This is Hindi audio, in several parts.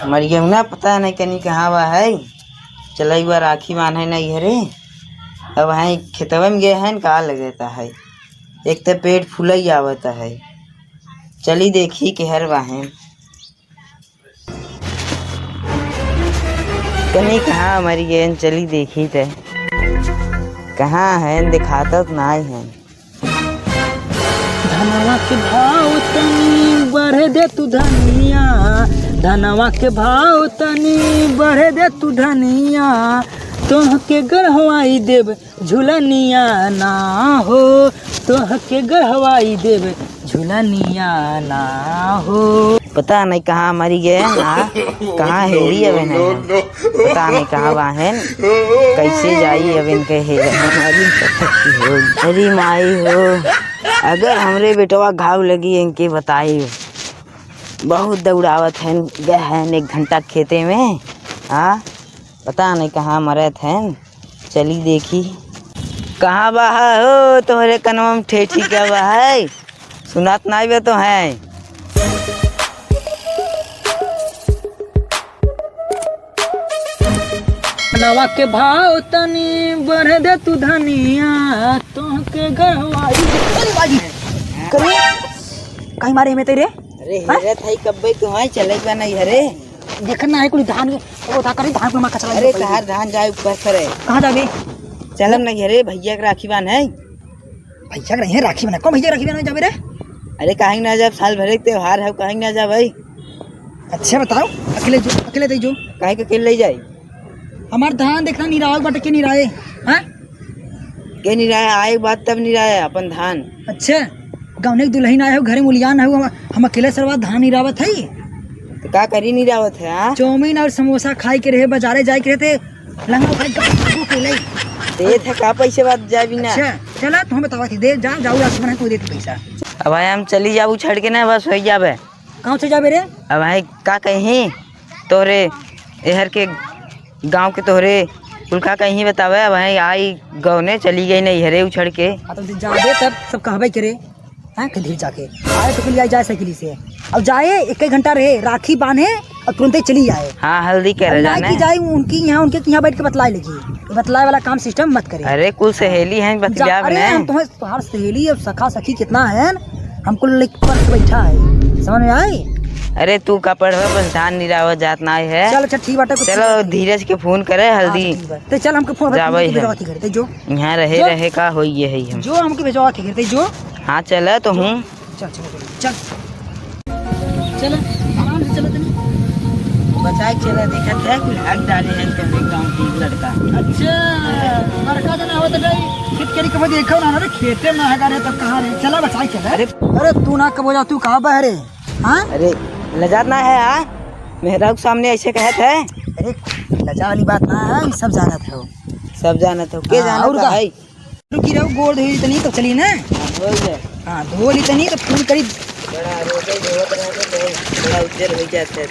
मरियम ना पता नहीं कहीं कहाँ बा है। चल एक बार राखी बांधे नहीं हरे। अब वहाँ खेतवा में गए हैं कहा लगता है। एक तो पेट फूल ही आवता है। चली देखी के हर वाहे कहीं कहाँ हमारी गेंद। चली देखी तो कहाँ है दिखाता तो नहीं है। धनवा के भाव तनी बढ़े दे तू धनिया, धनवा के भाव तनी बढ़े दे तू धनिया, तोह के गढ़वाई देव झूलनिया ना हो, तोह के गढ़वाई देव झूलनिया ना हो। पता नहीं कहाँ मरी गए कहाँ हेरी अब पता नहीं कहाँ वाहन कैसे जाई अब इनके अरे माई हो। अगर हमरे बेटवा घाव लगी इनके बताई। बहुत दौड़ावत है गए हैं 1 घंटा खेते में। हाँ पता नहीं कहाँ मरत हैं। चली देखी कहाँ बहा हो। तोहरे कनवा में ठेठी क्या बहा है। सुनात नहीं बे तो है। धनवा के भाव तनी बढ़े दे तू धनिया, तोह के गढ़वाई कहीं मारे में तेरे। अरे हेरे थाई कब्बे तो है चले का नहीं हरे। देखना है कोई धान वो था करे धान को मैं कचरा। अरे तहार धान जाए ऊपर करे। कहां जाबे। चलम नहीं हरे भैया के राखी बांध है। भैया के नहीं राखी बना कौन भैया राखी बना जाबे रे। अरे कहीं ना जब साल भरे त्योहार है कहीं ना जा भाई। अच्छा बताओ अकेले दे जो कहीं के अकेले ले जाए। हमार धान देखना निराव बट के निराए हैं के निराया आए बात तब निराया अपन धान। अच्छा गाँव एक दुल्हन आए हो घरे मुलियान हो हम अकेले सरवा धान निरावत है। तो का करी निरावत है। हाँ चाउमीन और समोसा खाई के रहे बाजारे जाए के रहते लंगा भाई के ले दे थे का पैसे बात जाए बिना। अच्छा चला तुम बतावा थी दे जा जाऊ रात बना तू देती पैसा। अब भाई हम चली जाबू छड़ के ना बस हो जाबे। कहाँ से जाबे रे। अब भाई का कहीं तोरे एहर के गांव के तोहरे उनका कहीं बतावे। भाई आई गाँव ने चली गई नहीं हरे उछड़ के। तो जाबे तब सब कहबे करे हैं कहीं जाके आए तो लिए जाए साइकिल से। अब जाए 1 घंटा रहे राखी बांधे और तुरंत ही चली जाए। हाँ हल्दी कह जाने जाए उनके यहाँ बैठ के बतलाए लगी। बतलाए वाला काम सिस्टम मत करे। अरे कुल सहेली है बतला। अरे हम तुम्हार सहेली और सखा सखी कितना है हमको लेकर बैठा है समझ में आई। अरे तू का पढ़वे बस धान निरावत जात ना है। चल अच्छा ठीक बाटे। चलो धीरज के फोन करे हल्दी। तो चल हमको फोन भेजवा के करते जो यहाँ रहे का हो ये है हम जो हमको भेजवा के करते जो। हाँ चल तो हूँ चल चल चल चल आराम से चलो तनी बचाए चला देखा था कुछ हक डाले हैं तेरे गांव की लड़का। अच्छा लड़का जना होत गई खेत केरी कब देखो ना रे खेते में हगा रे तब कहां रे चला बचाई चला। अरे तू ना कब हो जा तू कहां बहरे। हां अरे लजात ना है। हाँ मेहरा के सामने ऐसे कहत है। अरे लजा वाली बात ना है सब जानत हो सब जानत हो के जानत है। रुकी रहो गोड़ धोई तनी तो चली ना। हां धो ली तनी तो फोन करी बड़ा रोजे धोत रहे तो बड़ा उज्जर हो जाते।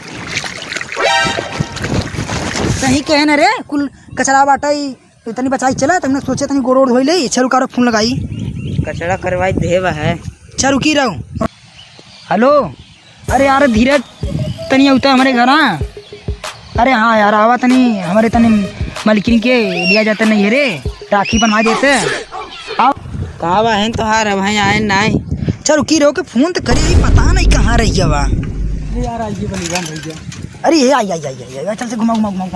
सही कहे ना रे कुल कचरा बाटाई तो तनी बचाई चला तुमने सोचे तनी गोड़ धोई ले। अच्छा रुका फोन लगाई कचरा करवाई देवा है। अच्छा रुकी रहो। हेलो अरे यार धीरज तनी उता हमारे घर। अरे हाँ यार आवा तनी हमारे तनी मलकिन के लिया जाता नहीं है रे राखी बनवा देते। आओ कहाँ बा है तो हार भाई आए नहीं। चल रुकी रहो के फोन तो करे पता नहीं कहाँ रही जावा। अरे यार आइए बलिदान रह गया। अरे ये आई आई आई आई चल से घुमा घुमा घुमा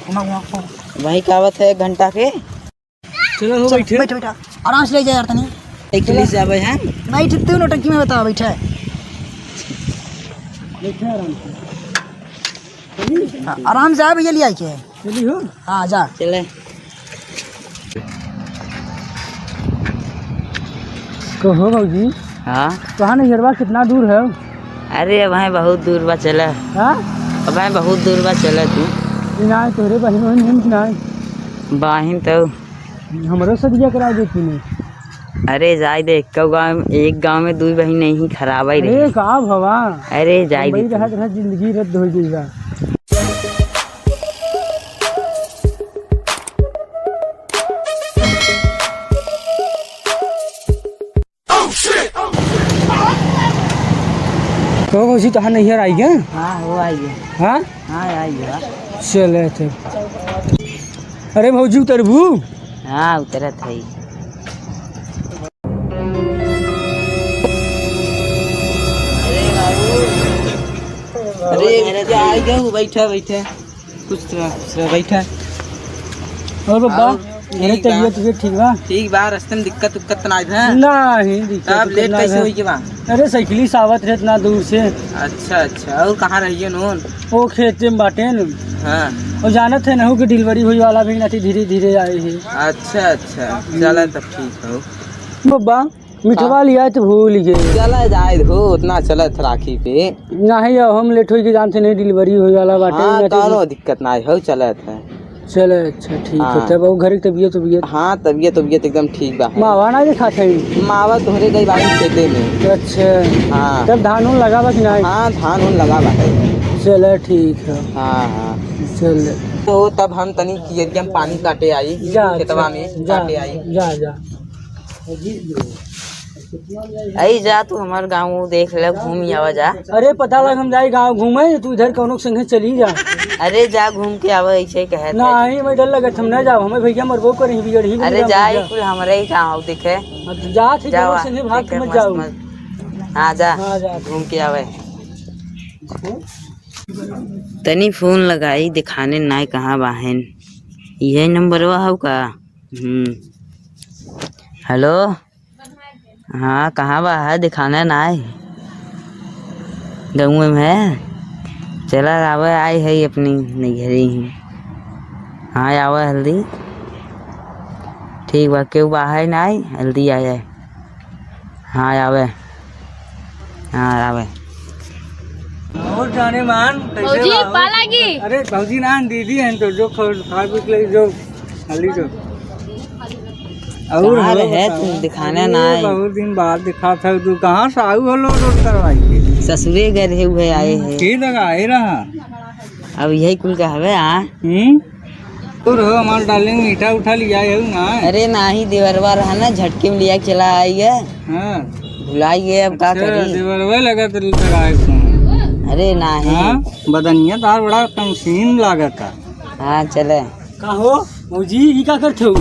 घुमा घुमा वही कावत है 1 घंटा के। चलो हो बैठे बैठे बैठा आराम से ले जा यार तनी एक पुलिस जावे हैं नहीं ठिकते नोटंकी में बता बैठा है आराम से आ भैया लिया के चली हो। हाँ जा चले कहो भाजी। हाँ कहाँ नहीं हरवा कितना दूर है। अरे अब है बहुत दूर बा चला। हाँ अब है बहुत दूर बा चला तू ना तोरे बहन बहन ना बाहिन तो हमारे सदिया करा देती नहीं। अरे जाए दे एक गांव में 2 बहन नहीं खराब ही रही। का भवा अरे जाए दे जिंदगी रद्द हो जाएगा। तो भौजी तहाँ नैहर आई है? हाँ हो आइए। हाँ हाँ आइए। चले थे। अरे भौजी उतरबू? हाँ उतरत है। अरे आई जाओ, बैठा बैठा कुछ तरह बैठा। और बाबा मेरे तबीयत ठीक बा? ठीक बा। रास्ते में दिक्कत उक्कत ना है? नहीं दिक्कत। अब लेट कैसे हुई के बा? अरे साइकिली सावत रहे इतना दूर से। अच्छा अच्छा। और कहाँ रहिए नोन? वो खेते में बाटे न। हाँ और जानत है नहू की डिलीवरी हुई वाला भी नहीं, धीरे धीरे आए है। अच्छा अच्छा चला तब ठीक हो। बाबा मिठवा लिया तो भूल गए। चला जाए हो उतना चलत राखी पे। नहीं अब हम लेट हुई के जानते नहीं डिलीवरी हुई वाला बाटे। हाँ कौनो दिक्कत ना हो चलत है। चले अच्छा ठीक है। हाँ। तब घर की तबीयत? हाँ तबीयत एकदम ठीक बा। मावा ना देखा था? मावा तोहरे गई बाड़ी खेते में। अच्छा हाँ तब धान उन लगा बा कि नहीं? हाँ धान उन लगा बा है। चले ठीक है। हाँ हाँ चले तो तब हम तनी कियरिया में पानी काटे आई खेतवा में काटे आई। जा आई जा तू हमार गाँव देख ले घूम आवा जा। अरे पता लग हम जाए गाँव घूमे तू इधर कौनो संगे चली जा। अरे जा घूम के आवा ऐसे कहे। नहीं मैं डर लगत हम ना जाओ, हमें भैया मरबो करी बिगड़ी। अरे जा कुल हमारे ही गाँव दिखे। जा ठीक है संगे भाग के मत जाओ। हाँ जा हाँ जा घूम के आवे। तनी फोन लगाई दिखाने ना कहाँ बाहन। यही नंबरवा हो का? हेलो हाँ कहाँ बा है? दिखाना ना गाँव में है। चला आवे आई है अपनी नैहरी ही। हाँ आवे हल्दी ठीक बा। क्यों बाहर ना आई हल्दी आ जाए। हाँ आवे। हाँ आवे। और जाने मान भौजी पालागी। अरे भौजी ना दीदी हैं तो जो खा पी ले जो हल्दी जो। और कहाँ रहे तुम? दिखाना ना है। बहुत दिन बाद दिखा था। तू कहाँ से आऊ हो रोड करवाई के? ससुरे गए हुए आए हैं। की लगा आए रहा? अब यही कुल का हवे। हाँ और हो हमारे डार्लिंग मीठा उठा लिया है ना? अरे ना ही देवरवा रहा ना झटके में लिया चला आई है। हाँ भुलाई गए अब का करी। देवरवा लगा तो लगाए फोन। अरे ना ही। हाँ बदनिया तार बड़ा कमसीन लागत है। हाँ चले। का हो मौजी ई का करत हो?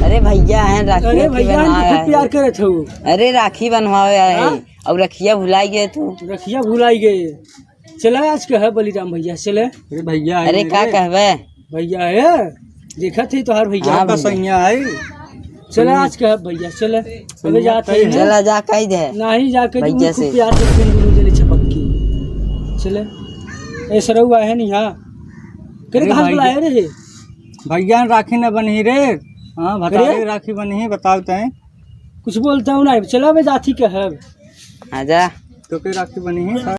अरे भैया हैं राखी। अरे रखी भैया बनवा बहुत प्यार करत हो। अरे राखी बनवावे आए हाँ? हैं। अब रखिया भुलाई गए तू। रखिया भुलाई गए। चला आज के है बलिराम भैया चले। अरे भैया अरे का कहवे? भैया है देखा थी तोहार भैया हाँ का भैया। सैया है। चला आज के है भैया चले। अबे जाते हैं चला जा कह दे नहीं जाके भैया से। प्यार करते हैं दोनों जने छपक के। चले ए सरऊ आए नहीं। हाँ करे कहाँ बुलाए रे? भैया राखी न बनी रे। हाँ भतारे राखी बनी है बताते हैं। कुछ बोलता हूँ ना चला बे जाती के है। आजा तो राखी बनी है।